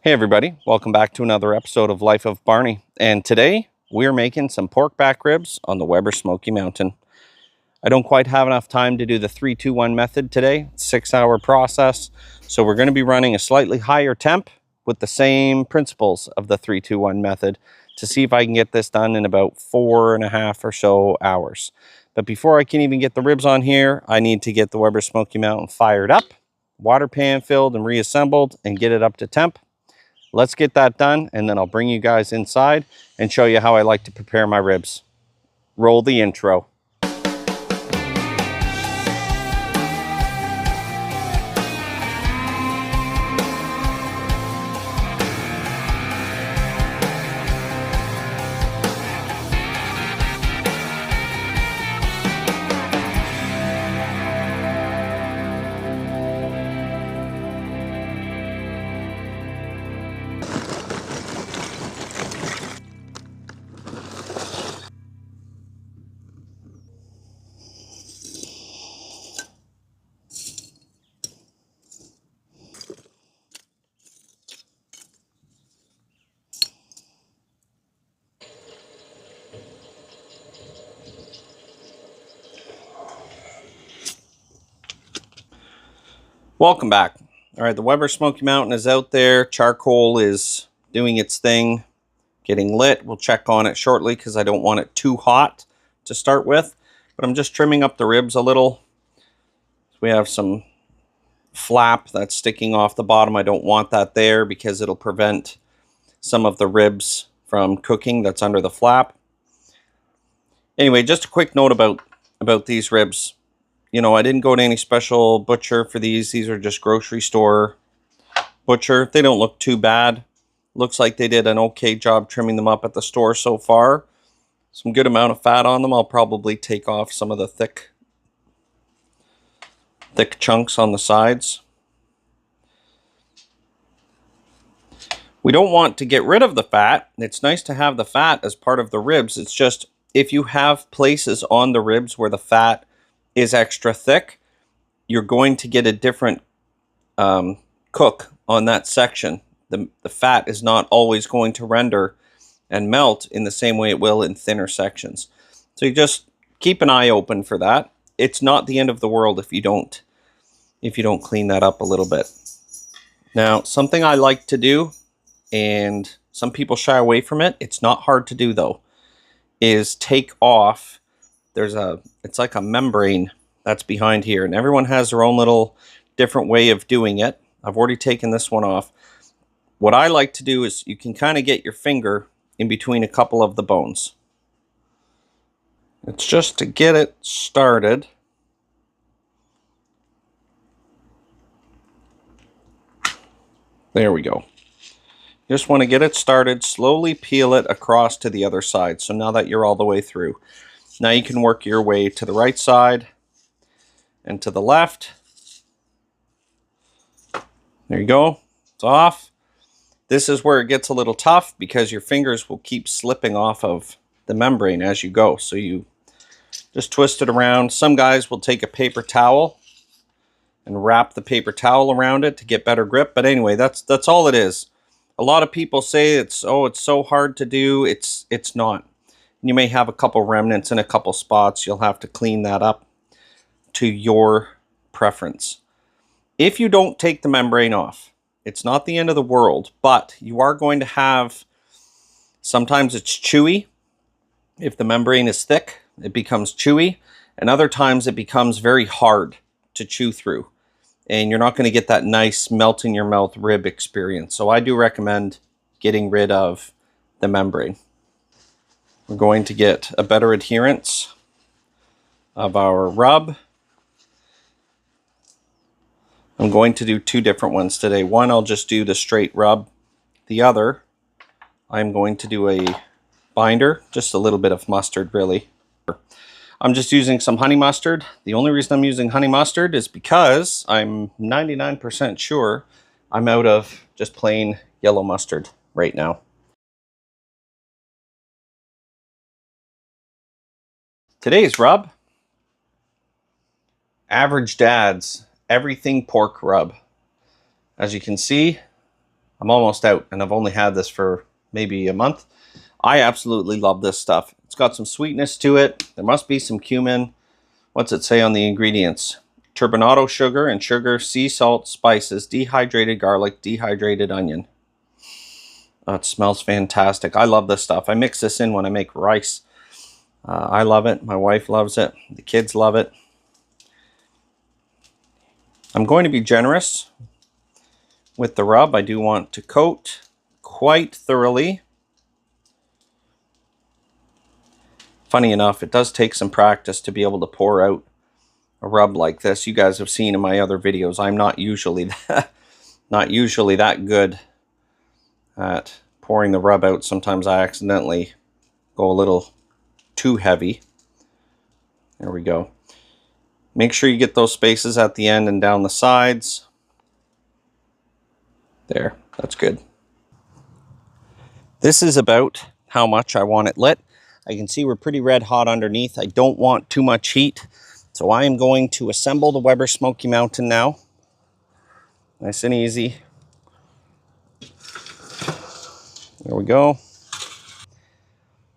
Hey everybody, welcome back to another episode of Life of Barney. And today we're making some pork back ribs on the Weber Smoky Mountain. I don't quite have enough time to do the 3-2-1 method today. It's a 6-hour process. So we're going to be running a slightly higher temp with the same principles of the 3-2-1 method to see if I can get this done in about 4.5 or so hours. But before I can even get the ribs on here, I need to get the Weber Smoky Mountain fired up, water pan filled and reassembled, and get it up to temp. Let's get that done, and then I'll bring you guys inside and show you how I like to prepare my ribs. Roll the intro. Welcome back. All right, the Weber Smoky Mountain is out there. Charcoal is doing its thing, getting lit. We'll check on it shortly because I don't want it too hot to start with. But I'm just trimming up the ribs a little. We have some flap that's sticking off the bottom. I don't want that there because it'll prevent some of the ribs from cooking that's under the flap. Anyway, just a quick note about these ribs. You know, I didn't go to any special butcher for these. These are just grocery store butcher. They don't look too bad. Looks like they did an okay job trimming them up at the store so far. Some good amount of fat on them. I'll probably take off some of the thick chunks on the sides. We don't want to get rid of the fat. It's nice to have the fat as part of the ribs. It's just if you have places on the ribs where the fat is extra thick, you're going to get a different cook on that section. The fat is not always going to render and melt in the same way it will in thinner sections. So you just keep an eye open for that. It's not the end of the world if you don't clean that up a little bit. Now, something I like to do, and some people shy away from it, it's not hard to do though, is take off. It's like a membrane that's behind here, and everyone has their own little different way of doing it. I've already taken this one off. What I like to do is you can kind of get your finger in between a couple of the bones. It's just to get it started. There we go. Just want to get it started, slowly peel it across to the other side. So now that you're all the way through, now you can work your way to the right side and to the left. There you go. It's off. This is where it gets a little tough because your fingers will keep slipping off of the membrane as you go. So you just twist it around. Some guys will take a paper towel and wrap the paper towel around it to get better grip. But anyway, that's all it is. A lot of people say it's so hard to do. It's not. You may have a couple remnants in a couple spots. You'll have to clean that up to your preference. If you don't take the membrane off, it's not the end of the world, but you are going to have, sometimes it's chewy. If the membrane is thick, it becomes chewy, and other times it becomes very hard to chew through. And you're not going to get that nice melt in your mouth rib experience. So I do recommend getting rid of the membrane. We're going to get a better adherence of our rub. I'm going to do two different ones today. One, I'll just do the straight rub. The other, I'm going to do a binder, just a little bit of mustard really. I'm just using some honey mustard. The only reason I'm using honey mustard is because I'm 99% sure I'm out of just plain yellow mustard right now. Today's rub, Average Dad's Everything Pork Rub. As you can see, I'm almost out, and I've only had this for maybe a month. I absolutely love this stuff. It's got some sweetness to it. There must be some cumin. What's it say on the ingredients? Turbinado sugar and sugar, sea salt, spices, dehydrated garlic, dehydrated onion. Oh, it smells fantastic. I love this stuff. I mix this in when I make rice. I love it. My wife loves it. The kids love it. I'm going to be generous with the rub. I do want to coat quite thoroughly. Funny enough, it does take some practice to be able to pour out a rub like this. You guys have seen in my other videos, I'm not usually that good at pouring the rub out. Sometimes I accidentally go a little too heavy. There we go. Make sure you get those spaces at the end and down the sides. There, that's good. This is about how much I want it lit. I can see we're pretty red hot underneath. I don't want too much heat. So I am going to assemble the Weber Smoky Mountain now. Nice and easy. There we go.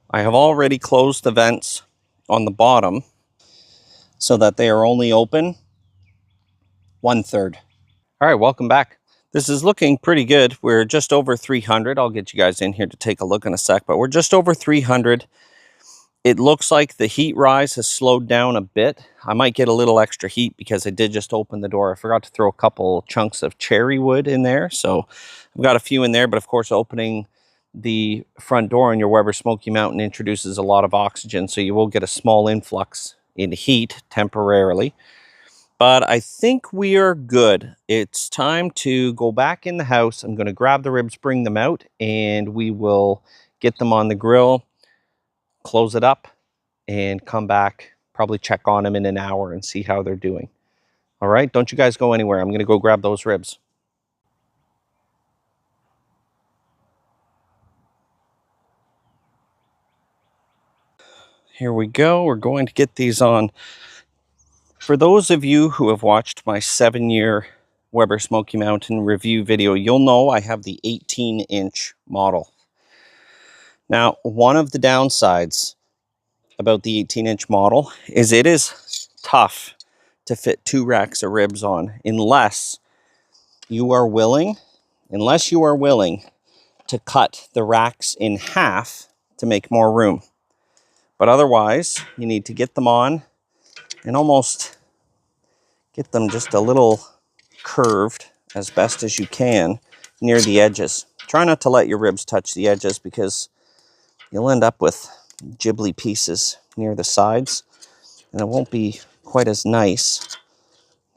I have already closed the vents on the bottom so that they are only open 1/3. All right, welcome back. This is looking pretty good. We're just over 300. I'll get you guys in here to take a look in a sec, but we're just over 300. It looks like the heat rise has slowed down a bit. I might get a little extra heat because I did just open the door. I forgot to throw a couple chunks of cherry wood in there. So I've got a few in there, but of course opening the front door on your Weber Smoky Mountain introduces a lot of oxygen. So you will get a small influx in heat temporarily. But I think we are good. It's time to go back in the house. I'm going to grab the ribs, bring them out, and we will get them on the grill, close it up, and come back, probably check on them in an hour and see how they're doing. All right, don't you guys go anywhere. I'm going to go grab those ribs. Here we go. We're going to get these on. For those of you who have watched my 7-year Weber Smoky Mountain review video, you'll know I have the 18-inch model. Now, one of the downsides about the 18-inch model is it is tough to fit 2 racks of ribs on unless you are willing to cut the racks in half to make more room. But otherwise, you need to get them on and almost get them just a little curved as best as you can near the edges. Try not to let your ribs touch the edges because you'll end up with gibbly pieces near the sides and it won't be quite as nice.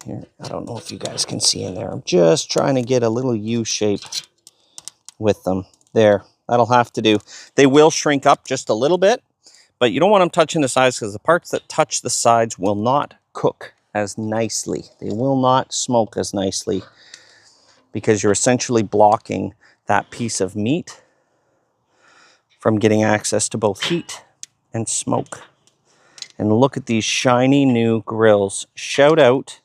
Here, I don't know if you guys can see in there. I'm just trying to get a little U shape with them. There, that'll have to do. They will shrink up just a little bit, but you don't want them touching the sides because the parts that touch the sides will not cook as nicely. They will not smoke as nicely because you're essentially blocking that piece of meat from getting access to both heat and smoke. And look at these shiny new grills. Shout out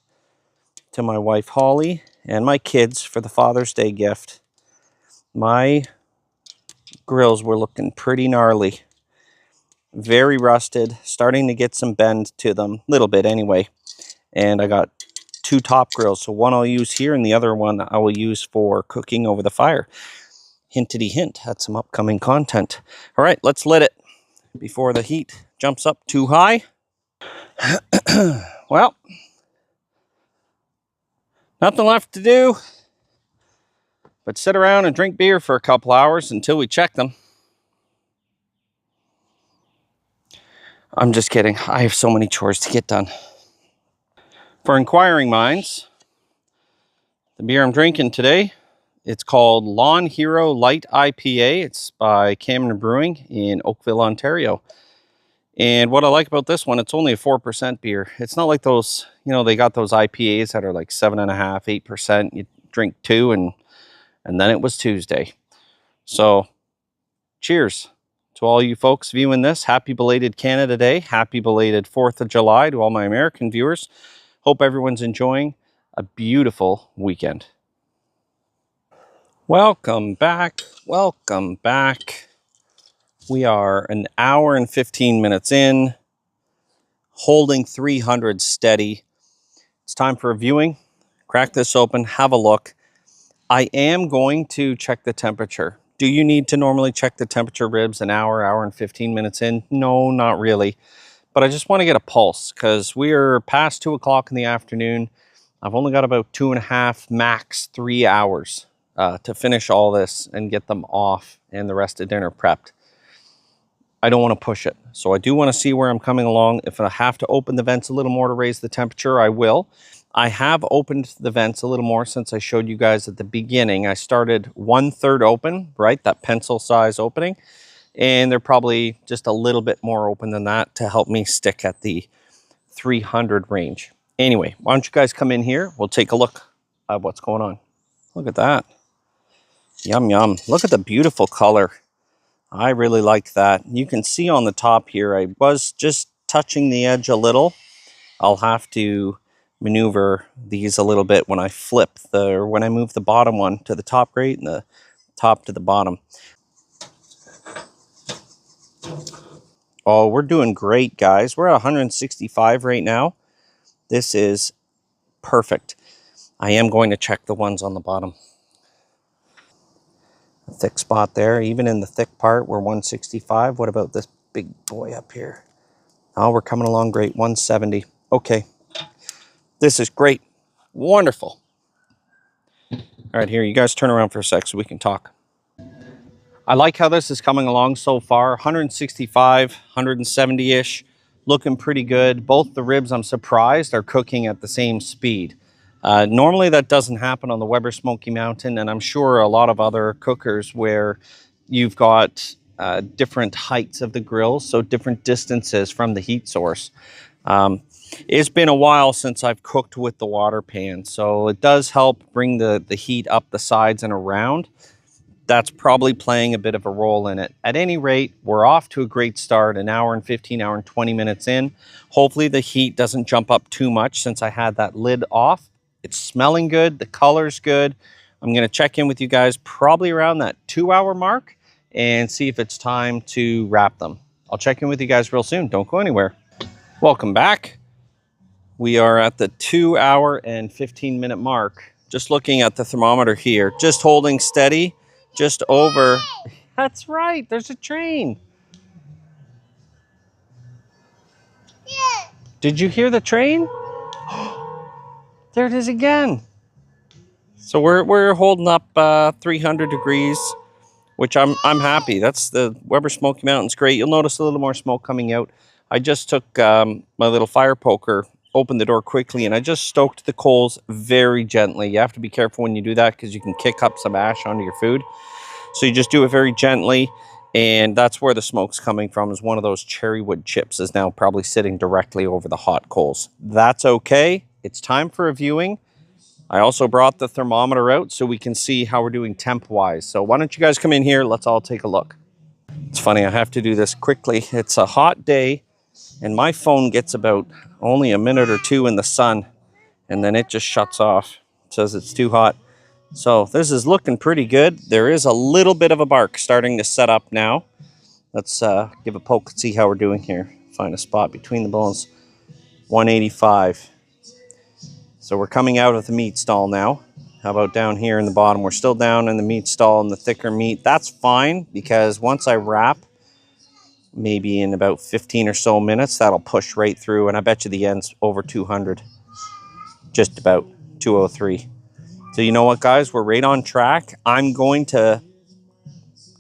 to my wife Holly and my kids for the Father's Day gift. My grills were looking pretty gnarly. Very rusted, starting to get some bend to them, a little bit anyway. And I got 2 top grills, so one I'll use here and the other one I will use for cooking over the fire. Hintity hint, had some upcoming content. All right, let's let it before the heat jumps up too high. Well, nothing left to do but sit around and drink beer for a couple hours until we check them. I'm just kidding. I have so many chores to get done. For inquiring minds, the beer I'm drinking today, it's called Lawn Hero Light IPA. It's by Cameron Brewing in Oakville, Ontario. And what I like about this one, it's only a 4% beer. It's not like those, they got those IPAs that are like 7.5%, 8%. You drink 2 and then it was Tuesday. So cheers to all you folks viewing this. Happy belated Canada Day. Happy belated 4th of July to all my American viewers. Hope everyone's enjoying a beautiful weekend. Welcome back. Welcome back. We are an hour and 15 minutes in, holding 300 steady. It's time for reviewing. Crack this open, have a look. I am going to check the temperature. Do you need to normally check the temperature ribs an hour and 15 minutes in? No, not really. But I just want to get a pulse because we're past 2 o'clock in the afternoon. I've only got about 2.5, max 3 hours to finish all this and get them off and the rest of dinner prepped. I don't want to push it. So I do want to see where I'm coming along. If I have to open the vents a little more to raise the temperature, I will. I have opened the vents a little more since I showed you guys at the beginning. I started 1/3 open, right? That pencil size opening. And they're probably just a little bit more open than that to help me stick at the 300 range. Anyway, why don't you guys come in here? We'll take a look at what's going on. Look at that. Yum, yum. Look at the beautiful color. I really like that. You can see on the top here, I was just touching the edge a little. I'll have to maneuver these a little bit when I when I move the bottom one to the top grate and the top to the bottom. Oh, we're doing great, guys. We're at 165 right now. This is perfect. I am going to check the ones on the bottom. A thick spot there. Even in the thick part, we're 165. What about this big boy up here? Oh, we're coming along great. 170. Okay. This is great. Wonderful. All right, here, you guys turn around for a sec so we can talk. I like how this is coming along so far. 165, 170-ish, looking pretty good. Both the ribs, I'm surprised, are cooking at the same speed. Normally that doesn't happen on the Weber Smoky Mountain, and I'm sure a lot of other cookers where you've got different heights of the grills, so different distances from the heat source. It's been a while since I've cooked with the water pan, so it does help bring the heat up the sides and around. That's probably playing a bit of a role in it. At any rate, we're off to a great start, an hour and 15, hour and 20 minutes in. Hopefully the heat doesn't jump up too much since I had that lid off. It's smelling good, the color's good. I'm gonna check in with you guys probably around that 2-hour mark and see if it's time to wrap them. I'll check in with you guys real soon. Don't go anywhere. Welcome back. We are at the 2-hour and 15-minute mark. Just looking at the thermometer here, just holding steady, just over. That's right, there's a train. Yeah. Did you hear the train? There it is again. So we're holding up 300 degrees, which I'm happy. That's the Weber Smoky Mountain's great. You'll notice a little more smoke coming out. I just took my little fire poker, opened the door quickly, and I just stoked the coals very gently. You have to be careful when you do that because you can kick up some ash onto your food. So you just do it very gently, and that's where the smoke's coming from, is one of those cherry wood chips is now probably sitting directly over the hot coals. That's okay. It's time for reviewing. I also brought the thermometer out so we can see how we're doing temp-wise. So why don't you guys come in here? Let's all take a look. It's funny, I have to do this quickly. It's a hot day, and my phone gets about only a minute or two in the sun, and then it just shuts off. It says it's too hot. So this is looking pretty good. There is a little bit of a bark starting to set up now. Let's give a poke and see how we're doing here. Find a spot between the bones. 185. So we're coming out of the meat stall now. How about down here in the bottom? We're still down in the meat stall and the thicker meat. That's fine because once I wrap, maybe in about 15 or so minutes, that'll push right through, and I bet you the end's over 200. Just about 203. So you know what, guys? We're right on track. I'm going to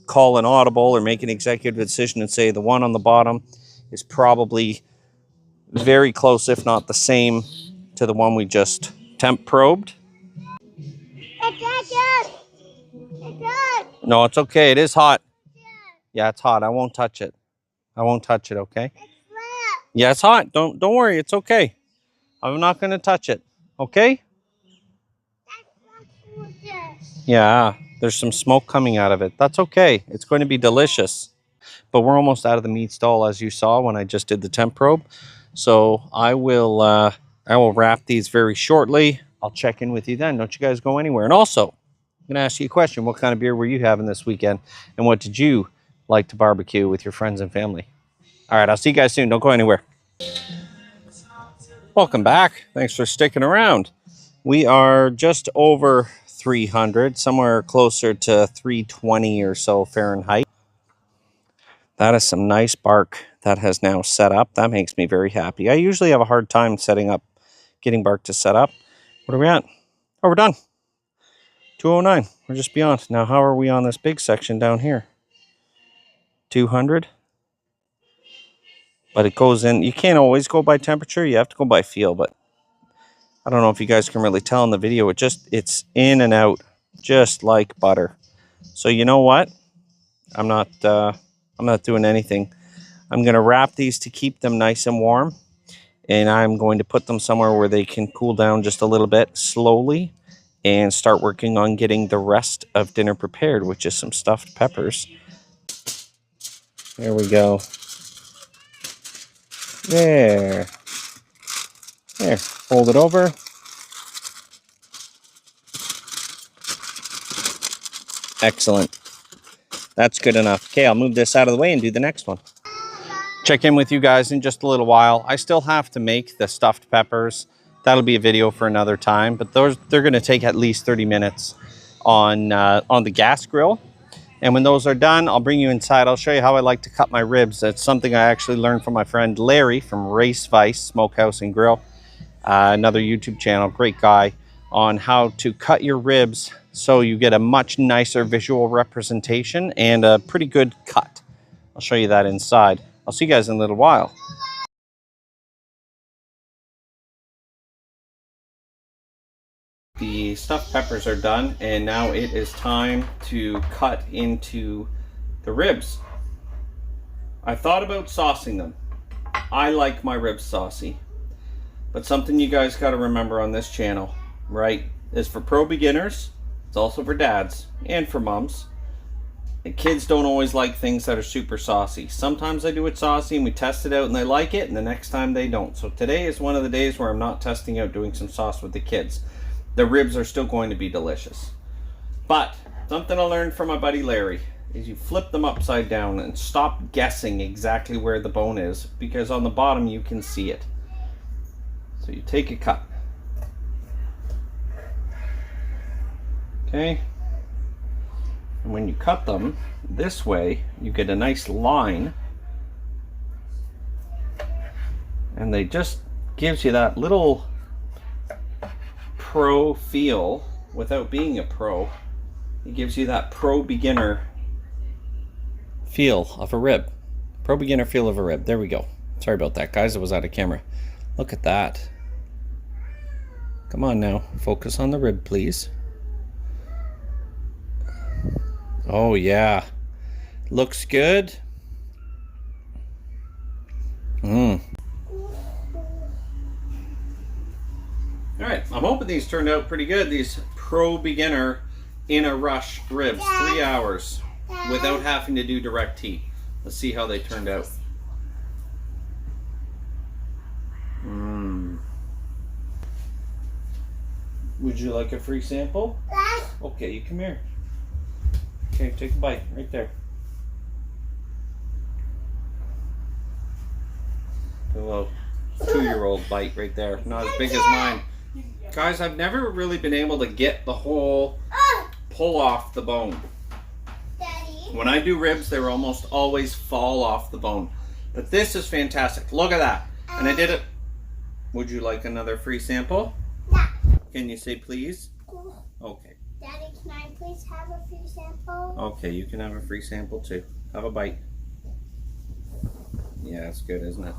call an audible or make an executive decision and say the one on the bottom is probably very close, if not the same, to the one we just temp probed. No, it's okay. It is hot. Yeah, it's hot. I won't touch it. I won't touch it, okay? Yeah, it's hot. Don't worry. It's okay. I'm not going to touch it, okay? Yeah, there's some smoke coming out of it. That's okay. It's going to be delicious. But we're almost out of the meat stall, as you saw when I just did the temp probe. So I will wrap these very shortly. I'll check in with you then. Don't you guys go anywhere. And also, going to ask you a question. What kind of beer were you having this weekend? And what did you like to barbecue with your friends and family? All right, I'll see you guys soon. Don't go anywhere. Welcome back. Thanks for sticking around. We are just over 300, somewhere closer to 320 or so Fahrenheit. That is some nice bark that has now set up. That makes me very happy. I usually have a hard time getting bark to set up. What are we at? Oh, we're done. 209. We're just beyond. Now, how are we on this big section down here? 200. But it goes in. You can't always go by temperature. You have to go by feel. But I don't know if you guys can really tell in the video. It's in and out just like butter. So you know what? I'm not doing anything. I'm going to wrap these to keep them nice and warm. And I'm going to put them somewhere where they can cool down just a little bit slowly and start working on getting the rest of dinner prepared, which is some stuffed peppers. There we go. There. Fold it over. Excellent. That's good enough. Okay, I'll move this out of the way and do the next one. Check in with you guys in just a little while. I still have to make the stuffed peppers. That'll be a video for another time, but they're going to take at least 30 minutes on the gas grill. And when those are done, I'll bring you inside. I'll show you how I like to cut my ribs. That's something I actually learned from my friend Larry from Race Vice Smokehouse and Grill, another YouTube channel, great guy, on how to cut your ribs so you get a much nicer visual representation and a pretty good cut. I'll show you that inside. I'll see you guys in a little while. The stuffed peppers are done, and now it is time to cut into the ribs. I thought about saucing them. I like my ribs saucy. But something you guys got to remember on this channel, right, is for pro beginners, it's also for dads and for moms. And kids don't always like things that are super saucy. Sometimes I do it saucy and we test it out and they like it, and the next time they don't. So today is one of the days where I'm not testing out doing some sauce with the kids. The ribs are still going to be delicious. But something I learned from my buddy Larry is you flip them upside down and stop guessing exactly where the bone is, because on the bottom you can see it. So you take a cut. Okay. And when you cut them this way, you get a nice line. And they just gives you that little pro feel without being a pro. It gives you that pro beginner feel of a rib. Pro beginner feel of a rib. There we go. Sorry about that, guys. I was out of camera. Look at that. Come on now. Focus on the rib, please. Oh, yeah. Looks good. All right. I'm hoping these turned out pretty good. These pro beginner in a rush ribs. 3 hours without having to do direct heat. Let's see how they turned out. Would you like a free sample? Okay, you come here. Okay, take a bite right there. A little 2-year-old bite right there. Not as big as mine. Guys, I've never really been able to get the whole pull off the bone. When I do ribs, they almost always fall off the bone. But this is fantastic. Look at that. And I did it. Would you like another free sample? Yeah. Can you say please? Okay. Daddy, can I please have a free sample? Okay, you can have a free sample too. Have a bite. Yeah, it's good, isn't it?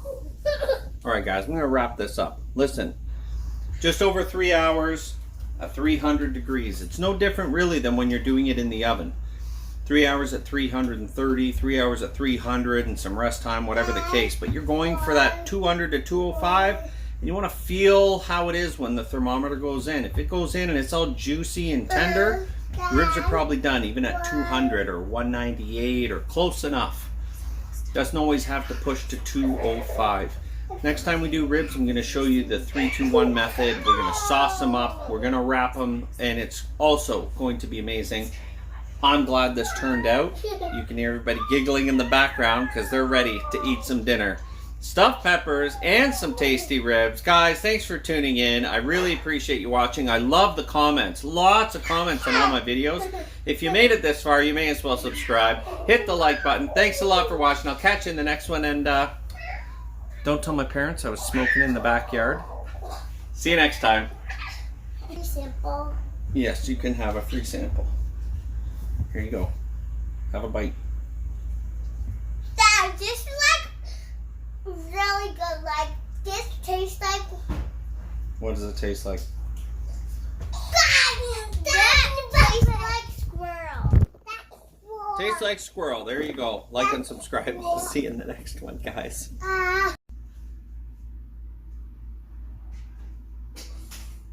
All right, guys, I'm going to wrap this up. Listen, just over 3 hours at 300 degrees. It's no different really than when you're doing it in the oven. 3 hours at 330, 3 hours at 300, and some rest time, whatever the case. But you're going for that 200 to 205, and you want to feel how it is when the thermometer goes in. If it goes in and it's all juicy and tender, ribs are probably done, even at 200 or 198 or close enough. Doesn't always have to push to 205. Next time we do ribs, I'm going to show you the 3-2-1 method. We're going to sauce them up. We're going to wrap them, and it's also going to be amazing. I'm glad this turned out. You can hear everybody giggling in the background because they're ready to eat some dinner. Stuffed peppers and some tasty ribs. Guys, thanks for tuning in. I really appreciate you watching. I love the comments. Lots of comments on all my videos. If you made it this far, you may as well subscribe. Hit the like button. Thanks a lot for watching. I'll catch you in the next one. And don't tell my parents I was smoking in the backyard. See you next time. Free sample. Yes, you can have a free sample. Here you go. Have a bite. Dad, this is like really good. Like this tastes like. What does it taste like? That tastes like squirrel. Tastes like squirrel. There you go. Like and subscribe. We'll see you in the next one, guys.